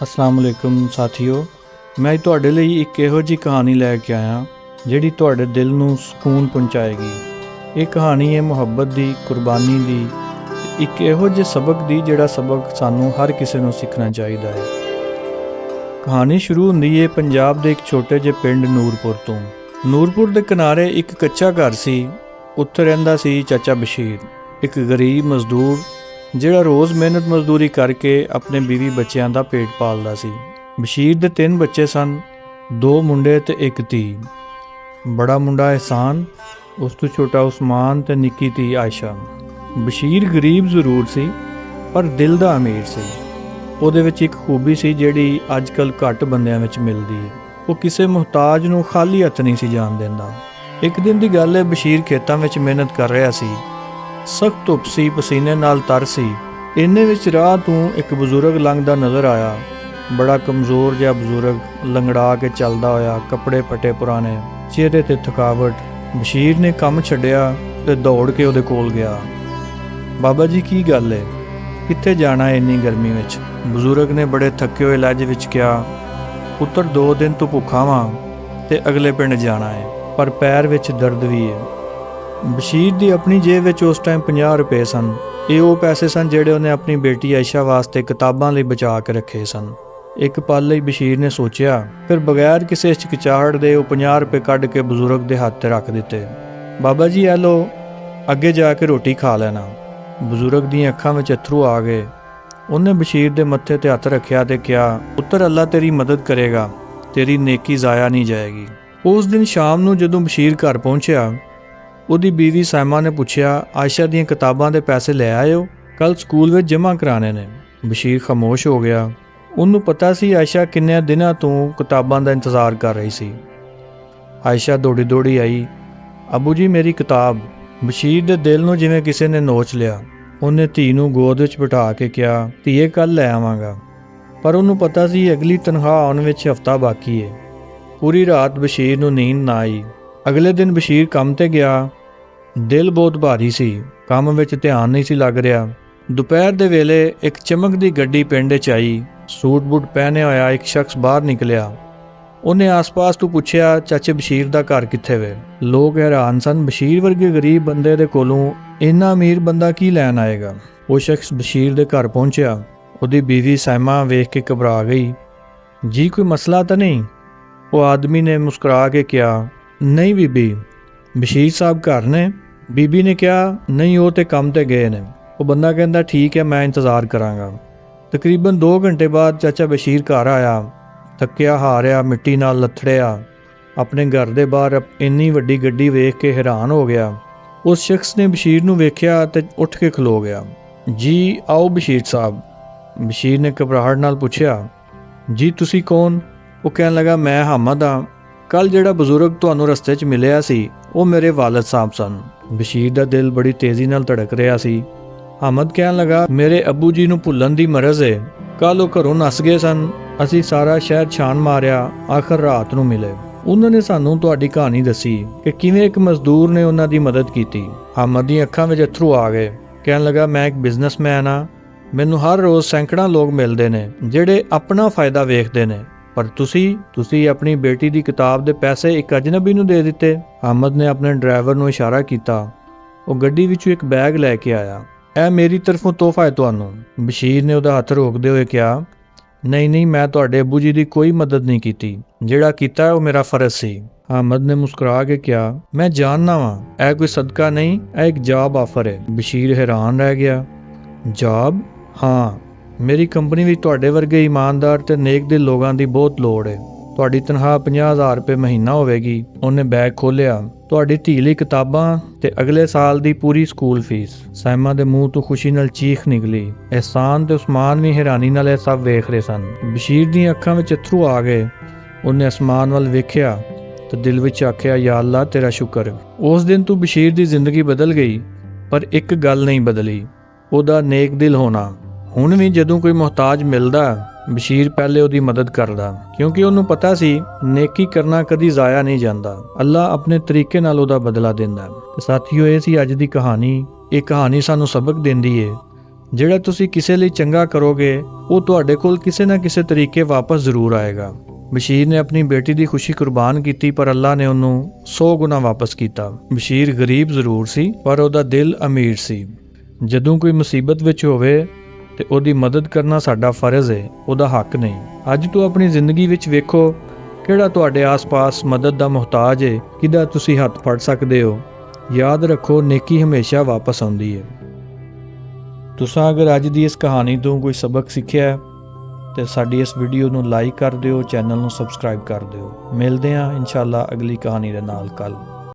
ਅਸਲਾਮ ਅਲੈਕੁਮ ਸਾਥੀਓ, ਮੈਂ ਅੱਜ ਤੁਹਾਡੇ ਲਈ ਇੱਕ ਇਹੋ ਜਿਹੀ ਕਹਾਣੀ ਲੈ ਕੇ ਆਇਆ ਜਿਹੜੀ ਤੁਹਾਡੇ ਦਿਲ ਨੂੰ ਸਕੂਨ ਪਹੁੰਚਾਏਗੀ। ਇਹ ਕਹਾਣੀ ਹੈ ਮੁਹੱਬਤ ਦੀ, ਕੁਰਬਾਨੀ ਦੀ, ਇੱਕ ਇਹੋ ਜਿਹੇ ਸਬਕ ਦੀ ਜਿਹੜਾ ਸਬਕ ਸਾਨੂੰ ਹਰ ਕਿਸੇ ਨੂੰ ਸਿੱਖਣਾ ਚਾਹੀਦਾ ਹੈ। ਕਹਾਣੀ ਸ਼ੁਰੂ ਹੁੰਦੀ ਹੈ ਪੰਜਾਬ ਦੇ ਇੱਕ ਛੋਟੇ ਜਿਹੇ ਪਿੰਡ ਨੂਰਪੁਰ ਤੋਂ। ਨੂਰਪੁਰ ਦੇ ਕਿਨਾਰੇ ਇੱਕ ਕੱਚਾ ਘਰ ਸੀ। ਉੱਥੇ ਰਹਿੰਦਾ ਸੀ ਚਾਚਾ ਬਸ਼ੀਰ, ਇੱਕ ਗਰੀਬ ਮਜ਼ਦੂਰ ਜਿਹੜਾ ਰੋਜ਼ ਮਿਹਨਤ ਮਜ਼ਦੂਰੀ ਕਰਕੇ ਆਪਣੇ ਬੀਵੀ ਬੱਚਿਆਂ ਦਾ ਪੇਟ ਪਾਲਦਾ ਸੀ। ਬਸ਼ੀਰ ਦੇ 3 ਬੱਚੇ ਸਨ, 2 ਮੁੰਡੇ ਤੇ 1 ਧੀ। ਬੜਾ ਮੁੰਡਾ ਅਹਿਸਾਨ, ਉਸ ਤੋਂ ਛੋਟਾ ਉਸਮਾਨ ਤੇ ਨਿੱਕੀ ਧੀ ਆਇਸ਼ਾ। ਬਸ਼ੀਰ ਗਰੀਬ ਜ਼ਰੂਰ ਸੀ ਪਰ ਦਿਲ ਦਾ ਅਮੀਰ ਸੀ। ਉਹਦੇ ਵਿੱਚ ਇੱਕ ਖੂਬੀ ਸੀ ਜਿਹੜੀ ਅੱਜ ਕੱਲ੍ਹ ਘੱਟ ਬੰਦਿਆਂ ਵਿੱਚ ਮਿਲਦੀ ਹੈ। ਉਹ ਕਿਸੇ ਮੁਹਤਾਜ ਨੂੰ ਖਾਲੀ ਹੱਥ ਨਹੀਂ ਸੀ ਜਾਣ ਦਿੰਦਾ। ਇੱਕ ਦਿਨ ਦੀ ਗੱਲ ਹੈ, ਬਸ਼ੀਰ ਖੇਤਾਂ ਵਿੱਚ ਮਿਹਨਤ ਕਰ ਰਿਹਾ ਸੀ। ਸਖਤ ਧੁੱਪ ਸੀ, ਪਸੀਨੇ ਨਾਲ ਤਰ ਸੀ। ਇੰਨੇ ਵਿੱਚ ਰਾਹ ਤੋਂ ਇੱਕ ਬਜ਼ੁਰਗ ਲੰਘਦਾ ਨਜ਼ਰ ਆਇਆ। ਬੜਾ ਕਮਜ਼ੋਰ ਜਿਹਾ ਬਜ਼ੁਰਗ, ਲੰਗੜਾ ਕੇ ਚੱਲਦਾ ਹੋਇਆ, ਕੱਪੜੇ ਫਟੇ ਪੁਰਾਣੇ, ਚਿਹਰੇ ਤੇ ਥਕਾਵਟ। ਬਸ਼ੀਰ ਨੇ ਕੰਮ ਛੱਡਿਆ ਤੇ ਦੌੜ ਕੇ ਉਹਦੇ ਕੋਲ ਗਿਆ। ਬਾਬਾ ਜੀ, ਕੀ ਗੱਲ ਹੈ? ਕਿੱਥੇ ਜਾਣਾ ਹੈ ਇੰਨੀ ਗਰਮੀ ਵਿੱਚ? ਬਜ਼ੁਰਗ ਨੇ ਬੜੇ ਥੱਕੇ ਹੋਏ ਲਹਿਜੇ ਵਿੱਚ ਕਿਹਾ, ਪੁੱਤਰ 2 ਦਿਨ ਤੋਂ ਭੁੱਖਾ ਵਾਂ ਤੇ ਅਗਲੇ ਪਿੰਡ ਜਾਣਾ ਹੈ, ਪਰ ਪੈਰ ਵਿੱਚ ਦਰਦ ਵੀ ਹੈ। ਬਸ਼ੀਰ ਦੀ ਆਪਣੀ ਜੇਬ ਵਿੱਚ ਉਸ ਟਾਈਮ 50 ਰੁਪਏ ਸਨ। ਇਹ ਉਹ ਪੈਸੇ ਸਨ ਜਿਹੜੇ ਉਹਨੇ ਆਪਣੀ ਬੇਟੀ ਆਇਸ਼ਾ ਵਾਸਤੇ ਕਿਤਾਬਾਂ ਲਈ ਬਚਾ ਕੇ ਰੱਖੇ ਸਨ। ਇੱਕ ਪਲ ਲਈ ਬਸ਼ੀਰ ਨੇ ਸੋਚਿਆ, ਫਿਰ ਬਗੈਰ ਕਿਸੇ ਹਿਚਕਿਚਾਹਟ ਦੇ ਉਹ 50 ਰੁਪਏ ਕੱਢ ਕੇ ਬਜ਼ੁਰਗ ਦੇ ਹੱਥ 'ਤੇ ਰੱਖ ਦਿੱਤੇ। ਬਾਬਾ ਜੀ, ਇਹ ਲਓ, ਅੱਗੇ ਜਾ ਕੇ ਰੋਟੀ ਖਾ ਲੈਣਾ। ਬਜ਼ੁਰਗ ਦੀਆਂ ਅੱਖਾਂ ਵਿੱਚ ਅੱਥਰੂ ਆ ਗਏ। ਉਹਨੇ ਬਸ਼ੀਰ ਦੇ ਮੱਥੇ 'ਤੇ ਹੱਥ ਰੱਖਿਆ ਤੇ ਕਿਹਾ, ਪੁੱਤਰ, ਅੱਲਾ ਤੇਰੀ ਮਦਦ ਕਰੇਗਾ, ਤੇਰੀ ਨੇਕੀ ਜ਼ਾਇਆ ਨਹੀਂ ਜਾਏਗੀ। ਉਸ ਦਿਨ ਸ਼ਾਮ ਨੂੰ ਜਦੋਂ ਬਸ਼ੀਰ ਘਰ ਪਹੁੰਚਿਆ, ਉਹਦੀ ਬੀਵੀ ਸਾਇਮਾ ਨੇ ਪੁੱਛਿਆ, ਆਇਸ਼ਾ ਦੀਆਂ ਕਿਤਾਬਾਂ ਦੇ ਪੈਸੇ ਲੈ ਆਇਓ? ਕੱਲ ਸਕੂਲ ਵਿੱਚ ਜਮ੍ਹਾਂ ਕਰਾਣੇ ਨੇ। ਬਸ਼ੀਰ ਖਾਮੋਸ਼ ਹੋ ਗਿਆ। ਉਹਨੂੰ ਪਤਾ ਸੀ ਆਇਸ਼ਾ ਕਿੰਨੇ ਦਿਨਾਂ ਤੋਂ ਕਿਤਾਬਾਂ ਦਾ ਇੰਤਜ਼ਾਰ ਕਰ ਰਹੀ ਸੀ। ਆਇਸ਼ਾ ਦੌੜੀ ਦੌੜੀ ਆਈ। ਅੱਬੂ ਜੀ, ਮੇਰੀ ਕਿਤਾਬ। ਬਸ਼ੀਰ ਦੇ ਦਿਲ ਨੂੰ ਜਿਵੇਂ ਕਿਸੇ ਨੇ ਨੋਚ ਲਿਆ। ਉਹਨੇ ਧੀ ਨੂੰ ਗੋਦ ਵਿੱਚ ਬਿਠਾ ਕੇ ਕਿਹਾ, ਧੀਏ, ਕੱਲ ਲੈ ਆਵਾਂਗਾ। ਪਰ ਉਹਨੂੰ ਪਤਾ ਸੀ ਅਗਲੀ ਤਨਖਾਹ ਆਉਣ ਵਿੱਚ ਹਫ਼ਤਾ ਬਾਕੀ ਹੈ। ਪੂਰੀ ਰਾਤ ਬਸ਼ੀਰ ਨੂੰ ਨੀਂਦ ਨਾ ਆਈ। ਅਗਲੇ ਦਿਨ ਬਸ਼ੀਰ ਕੰਮ ਤੇ ਗਿਆ। ਦਿਲ ਬਹੁਤ ਭਾਰੀ ਸੀ, ਕੰਮ ਵਿੱਚ ਧਿਆਨ ਨਹੀਂ ਸੀ ਲੱਗ ਰਿਹਾ। ਦੁਪਹਿਰ ਦੇ ਵੇਲੇ ਇੱਕ ਚਮਕਦੀ ਗੱਡੀ ਪਿੰਡ 'ਚ ਆਈ। ਸੂਟ ਬੂਟ ਪਹਿਨਿਆ ਹੋਇਆ ਇੱਕ ਸ਼ਖਸ ਬਾਹਰ ਨਿਕਲਿਆ। ਉਹਨੇ ਆਸ-ਪਾਸ ਤੋਂ ਪੁੱਛਿਆ, ਚਾਚੇ ਬਸ਼ੀਰ ਦਾ ਘਰ ਕਿੱਥੇ ਵੇ? ਲੋਕ ਹੈਰਾਨ ਸਨ। ਬਸ਼ੀਰ ਵਰਗੇ ਗਰੀਬ ਬੰਦੇ ਦੇ ਕੋਲੋਂ ਇੰਨਾ ਅਮੀਰ ਬੰਦਾ ਕੀ ਲੈਣ ਆਏਗਾ? ਉਹ ਸ਼ਖਸ ਬਸ਼ੀਰ ਦੇ ਘਰ ਪਹੁੰਚਿਆ। ਉਹਦੀ ਬੀਵੀ ਸਾਇਮਾ ਵੇਖ ਕੇ ਘਬਰਾ ਗਈ। ਜੀ, ਕੋਈ ਮਸਲਾ ਤਾਂ ਨਹੀਂ? ਉਹ ਆਦਮੀ ਨੇ ਮੁਸਕਰਾ ਕੇ ਕਿਹਾ, ਨਹੀਂ ਬੀਬੀ, ਬਸ਼ੀਰ ਸਾਹਿਬ ਘਰ ਨੇ? ਬੀਬੀ ਨੇ ਕਿਹਾ, ਨਹੀਂ, ਉਹ ਤੇ ਕੰਮ ਤੇ ਗਏ ਨੇ। ਉਹ ਬੰਦਾ ਕਹਿੰਦਾ, ਠੀਕ ਹੈ, ਮੈਂ ਇੰਤਜ਼ਾਰ ਕਰਾਂਗਾ। ਤਕਰੀਬਨ 2 ਘੰਟੇ ਬਾਅਦ ਚਾਚਾ ਬਸ਼ੀਰ ਘਰ ਆਇਆ। ਥੱਕਿਆ ਹਾਰਿਆ, ਮਿੱਟੀ ਨਾਲ ਲੱਥੜਿਆ। ਆਪਣੇ ਘਰ ਦੇ ਬਾਹਰ ਇੰਨੀ ਵੱਡੀ ਗੱਡੀ ਵੇਖ ਕੇ ਹੈਰਾਨ ਹੋ ਗਿਆ। ਉਸ ਸ਼ਖਸ ਨੇ ਬਸ਼ੀਰ ਨੂੰ ਵੇਖਿਆ ਤੇ ਉੱਠ ਕੇ ਖਲੋ ਗਿਆ। ਜੀ, ਆਓ ਬਸ਼ੀਰ ਸਾਹਿਬ। ਬਸ਼ੀਰ ਨੇ ਘਬਰਾਹਟ ਨਾਲ ਪੁੱਛਿਆ, ਜੀ, ਤੁਸੀਂ ਕੌਣ? ਉਹ ਕਹਿਣ ਲੱਗਾ, ਮੈਂ ਹਾਮਦ ਹਾਂ। ਕੱਲ ਜਿਹੜਾ ਬਜ਼ੁਰਗ ਤੁਹਾਨੂੰ ਰਸਤੇ 'ਚ ਮਿਲਿਆ ਸੀ, ਉਹ ਮੇਰੇ ਵਾਲਦ ਸਾਹਿਬ ਸਨ। ਬਸ਼ੀਰ ਦਾ ਦਿਲ ਬੜੀ ਤੇਜ਼ੀ ਨਾਲ ਧੜਕ ਰਿਹਾ ਸੀ। ਹਾਮਦ ਕਹਿਣ ਲੱਗਾ, ਮੇਰੇ ਅੱਬੂ ਜੀ ਨੂੰ ਭੁੱਲਣ ਦੀ ਮਰਜ਼ ਹੈ। ਕੱਲ ਉਹ ਘਰੋਂ ਨੱਸ ਗਏ ਸਨ। ਅਸੀਂ ਸਾਰਾ ਸ਼ਹਿਰ ਛਾਣ ਮਾਰਿਆ, ਆਖਰ ਰਾਤ ਨੂੰ ਮਿਲੇ। ਉਹਨਾਂ ਨੇ ਸਾਨੂੰ ਤੁਹਾਡੀ ਕਹਾਣੀ ਦੱਸੀ ਕਿ ਕਿਵੇਂ ਇੱਕ ਮਜ਼ਦੂਰ ਨੇ ਉਹਨਾਂ ਦੀ ਮਦਦ ਕੀਤੀ। ਹਾਮਦ ਦੀਆਂ ਅੱਖਾਂ ਵਿੱਚ ਅੱਥਰੂ ਆ ਗਏ। ਕਹਿਣ ਲੱਗਾ, ਮੈਂ ਇੱਕ ਬਿਜ਼ਨਸਮੈਨ ਹਾਂ। ਮੈਨੂੰ ਹਰ ਰੋਜ਼ ਸੈਂਕੜਾਂ ਲੋਕ ਮਿਲਦੇ ਨੇ ਜਿਹੜੇ ਆਪਣਾ ਫਾਇਦਾ ਵੇਖਦੇ ਨੇ, ਪਰ ਤੁਸੀਂ ਆਪਣੀ ਬੇਟੀ ਦੀ ਕਿਤਾਬ ਦੇ ਪੈਸੇ ਇੱਕ ਅਜਨਬੀ ਨੂੰ ਦੇ ਦਿੱਤੇ। ਹਾਮਦ ਨੇ ਆਪਣੇ ਡਰਾਈਵਰ ਨੂੰ ਇਸ਼ਾਰਾ ਕੀਤਾ। ਉਹ ਗੱਡੀ ਵਿੱਚੋਂ ਇੱਕ ਬੈਗ ਲੈ ਕੇ ਆਇਆ। ਇਹ ਮੇਰੀ ਤਰਫੋਂ ਤੋਹਫਾ ਹੈ ਤੁਹਾਨੂੰ। ਬਸ਼ੀਰ ਨੇ ਉਹਦਾ ਹੱਥ ਰੋਕਦੇ ਹੋਏ ਕਿਹਾ, ਨਹੀਂ, ਮੈਂ ਤੁਹਾਡੇ ਅੱਬੂ ਜੀ ਦੀ ਕੋਈ ਮਦਦ ਨਹੀਂ ਕੀਤੀ। ਜਿਹੜਾ ਕੀਤਾ ਉਹ ਮੇਰਾ ਫਰਜ਼ ਸੀ। ਹਾਮਦ ਨੇ ਮੁਸਕਰਾ ਕੇ ਕਿਹਾ, ਮੈਂ ਜਾਣਦਾ ਵਾਂ, ਇਹ ਕੋਈ ਸਦਕਾ ਨਹੀਂ, ਇਹ ਇੱਕ ਜਾਬ ਆਫਰ ਹੈ। ਬਸ਼ੀਰ ਹੈਰਾਨ ਰਹਿ ਗਿਆ। ਜਾਬ? ਹਾਂ, ਮੇਰੀ ਕੰਪਨੀ ਵਿੱਚ ਤੁਹਾਡੇ ਵਰਗੇ ਇਮਾਨਦਾਰ ਤੇ ਨੇਕ ਦਿਲ ਲੋਕਾਂ ਦੀ ਬਹੁਤ ਲੋੜ ਹੈ। ਤੁਹਾਡੀ ਤਨਖਾਹ 50,000 ਰੁਪਏ ਮਹੀਨਾ ਹੋਵੇਗੀ। ਉਹਨੇ ਬੈਗ ਖੋਲ੍ਹਿਆ। ਤੁਹਾਡੀ ਧੀ ਲਈ ਕਿਤਾਬਾਂ ਤੇ ਅਗਲੇ ਸਾਲ ਦੀ ਪੂਰੀ ਸਕੂਲ ਫੀਸ। ਸਾਇਮਾ ਦੇ ਮੂੰਹ ਤੋਂ ਖੁਸ਼ੀ ਨਾਲ ਚੀਖ ਨਿਕਲੀ। ਅਹਿਸਾਨ ਤੇ ਉਸਮਾਨ ਵੀ ਹੈਰਾਨੀ ਨਾਲ ਇਹ ਸਭ ਵੇਖ ਰਹੇ ਸਨ। ਬਸ਼ੀਰ ਦੀਆਂ ਅੱਖਾਂ ਵਿੱਚ ਅੱਥਰੂ ਆ ਗਏ। ਉਹਨੇ ਅਸਮਾਨ ਵੱਲ ਵੇਖਿਆ ਤੇ ਦਿਲ ਵਿੱਚ ਆਖਿਆ, ਯਾ ਅੱਲਾ, ਤੇਰਾ ਸ਼ੁਕਰ। ਉਸ ਦਿਨ ਤੋਂ ਬਸ਼ੀਰ ਦੀ ਜ਼ਿੰਦਗੀ ਬਦਲ ਗਈ, ਪਰ ਇੱਕ ਗੱਲ ਨਹੀਂ ਬਦਲੀ, ਉਹਦਾ ਨੇਕ ਦਿਲ ਹੋਣਾ। ਹੁਣ ਵੀ ਜਦੋਂ ਕੋਈ ਮੁਹਤਾਜ ਮਿਲਦਾ, ਬਸ਼ੀਰ ਪਹਿਲੇ ਉਹਦੀ ਮਦਦ ਕਰਦਾ, ਕਿਉਂਕਿ ਉਹਨੂੰ ਪਤਾ ਸੀ ਨੇਕੀ ਕਰਨਾ ਕਦੀ ਜ਼ਾਇਆ ਨਹੀਂ ਜਾਂਦਾ। ਅੱਲਾ ਆਪਣੇ ਤਰੀਕੇ ਨਾਲ ਉਹਦਾ ਬਦਲਾ ਦਿੰਦਾ। ਤੇ ਸਾਥੀਓ, ਇਹ ਸੀ ਅੱਜ ਦੀ ਕਹਾਣੀ। ਇਹ ਕਹਾਣੀ ਸਾਨੂੰ ਸਬਕ ਦਿੰਦੀ ਹੈ ਜਿਹੜਾ ਤੁਸੀਂ ਕਿਸੇ ਲਈ ਚੰਗਾ ਕਰੋਗੇ ਉਹ ਤੁਹਾਡੇ ਕੋਲ ਕਿਸੇ ਨਾ ਕਿਸੇ ਤਰੀਕੇ ਵਾਪਸ ਜ਼ਰੂਰ ਆਏਗਾ। ਬਸ਼ੀਰ ਨੇ ਆਪਣੀ ਬੇਟੀ ਦੀ ਖੁਸ਼ੀ ਕੁਰਬਾਨ ਕੀਤੀ, ਪਰ ਅੱਲਾ ਨੇ ਉਹਨੂੰ 100 ਗੁਣਾ ਵਾਪਸ ਕੀਤਾ। ਬਸ਼ੀਰ ਗਰੀਬ ਜ਼ਰੂਰ ਸੀ, ਪਰ ਉਹਦਾ ਦਿਲ ਅਮੀਰ ਸੀ। ਜਦੋਂ ਕੋਈ ਮੁਸੀਬਤ ਵਿੱਚ ਹੋਵੇ ਤੇ ਉਹਦੀ ਮਦਦ ਕਰਨਾ ਸਾਡਾ ਫਰਜ਼ ਹੈ, ਉਹਦਾ ਹੱਕ ਨਹੀਂ। ਅੱਜ ਤੋਂ ਆਪਣੀ ਜ਼ਿੰਦਗੀ ਵਿੱਚ ਵੇਖੋ ਕਿਹੜਾ ਤੁਹਾਡੇ ਆਸ-ਪਾਸ ਮਦਦ ਦਾ ਮੁਹਤਾਜ ਹੈ, ਕਿਹਦਾ ਤੁਸੀਂ ਹੱਥ ਫੜ ਸਕਦੇ ਹੋ। ਯਾਦ ਰੱਖੋ, ਨੇਕੀ ਹਮੇਸ਼ਾ ਵਾਪਸ ਆਉਂਦੀ ਹੈ। ਤੁਸੀਂ ਅਗਰ ਅੱਜ ਦੀ ਇਸ ਕਹਾਣੀ ਤੋਂ ਕੋਈ ਸਬਕ ਸਿੱਖਿਆ ਤੇ ਸਾਡੀ ਇਸ ਵੀਡੀਓ ਨੂੰ ਲਾਈਕ ਕਰ ਦਿਓ, ਚੈਨਲ ਨੂੰ ਸਬਸਕ੍ਰਾਈਬ ਕਰ ਦਿਓ। ਮਿਲਦੇ ਹਾਂ ਇਨਸ਼ਾਅੱਲਾ ਅਗਲੀ ਕਹਾਣੀ ਦੇ ਨਾਲ ਕੱਲ੍ਹ।